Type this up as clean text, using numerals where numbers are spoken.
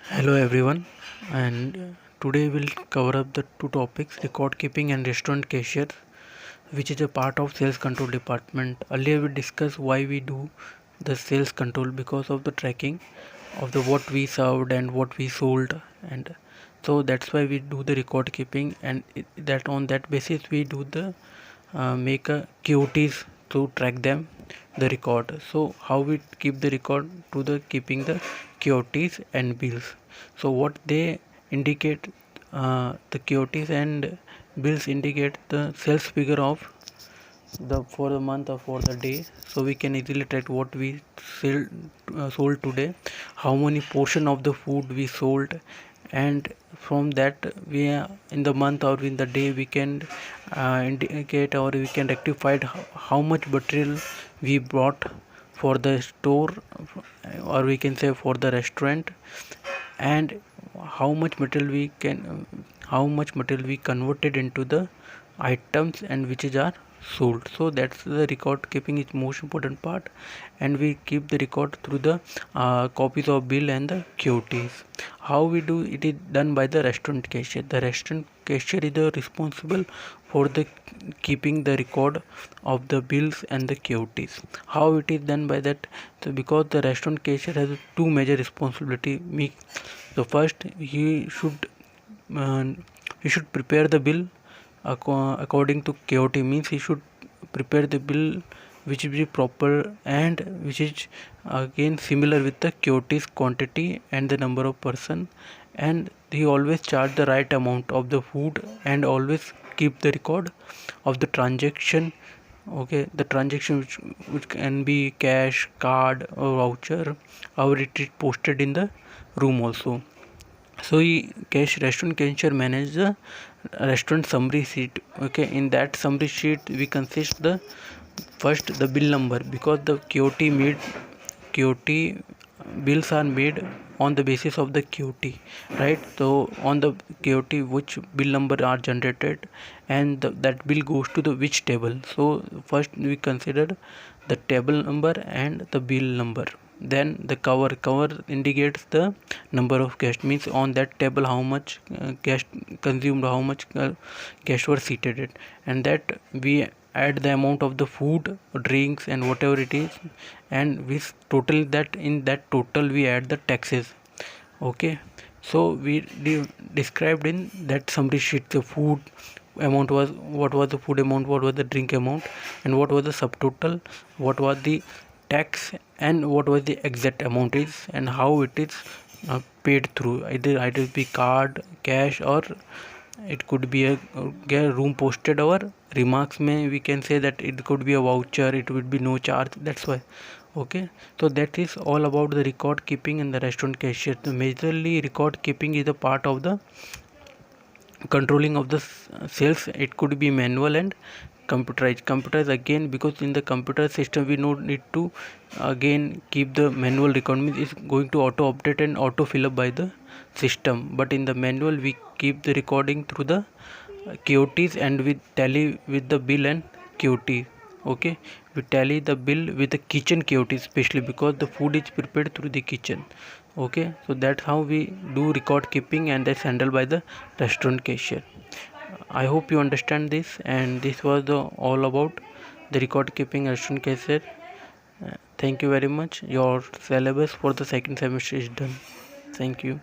Hello everyone, and today we'll cover up the two topics: record keeping and restaurant cashier, which is a part of sales control department. Earlier we discussed why we do the sales control because of the tracking of the what we served and what we sold, and so that's why we do the record keeping, and that on that basis we do the make a QTs to track them the record. So how we keep the record to the keeping the QTs and bills. So what they indicate, the QTs and bills indicate the sales figure of the for the month or for the day, so we can easily track what we sold today, how many portion of the food we sold, and from that we in the month or in the day we can indicate or we can rectify how much material we brought for the store, or we can say for the restaurant, and how much material we can how much material we converted into the items and which is are sold. So that's the record keeping is most important part, and we keep the record through the copies of bill and the QTs. How we do it is done by the restaurant cashier. The restaurant cashier is the responsible for the keeping the record of the bills and the QTs. How it is done by that? So because the restaurant cashier has two major responsibility. The first, uh, he should prepare the bill according to KOT, means he should prepare the bill which will be proper and which is again similar with the KOT's quantity and the number of person, and he always charge the right amount of the food and always keep the record of the transaction. Okay, the transaction which can be cash, card or voucher, or it is posted in the room also. So cash restaurant cashier manage the restaurant summary sheet. Okay, in that summary sheet we consist the first the bill number, because the QT bills are made on the basis of the QT, right? So on the QT which bill number are generated, and that bill goes to the which table. So first we consider the table number and the bill number. Then the cover indicates the number of guests, means on that table how much guest consumed, how much guests were seated it, and that we add the amount of the food, drinks and whatever it is, and we total that. In that total we add the taxes. Okay, so we described in that summary sheet the food amount was, what was the food amount, what was the drink amount, and what was the subtotal, what was the tax, and what was the exact amount is, and how it is paid through, either be card, cash, or it could be a room posted, or remarks may we can say that it could be a voucher, it would be no charge. That's why. Okay, so that is all about the record keeping in the restaurant cashier. The majorly record keeping is a part of the controlling of the sales. It could be manual and computerized again, because in the computer system we don't need to again keep the manual record, means it's going to auto update and auto fill up by the system. But in the manual we keep the recording through the QTs, and we tally with the bill and QT. Okay, we tally the bill with the kitchen QT, especially because the food is prepared through the kitchen. Okay, so that's how we do record keeping, and that's handled by the restaurant cashier. I hope you understand this, and this was the all about the record keeping restaurant cashier. Thank you very much. Your syllabus for the second semester is done. Thank you.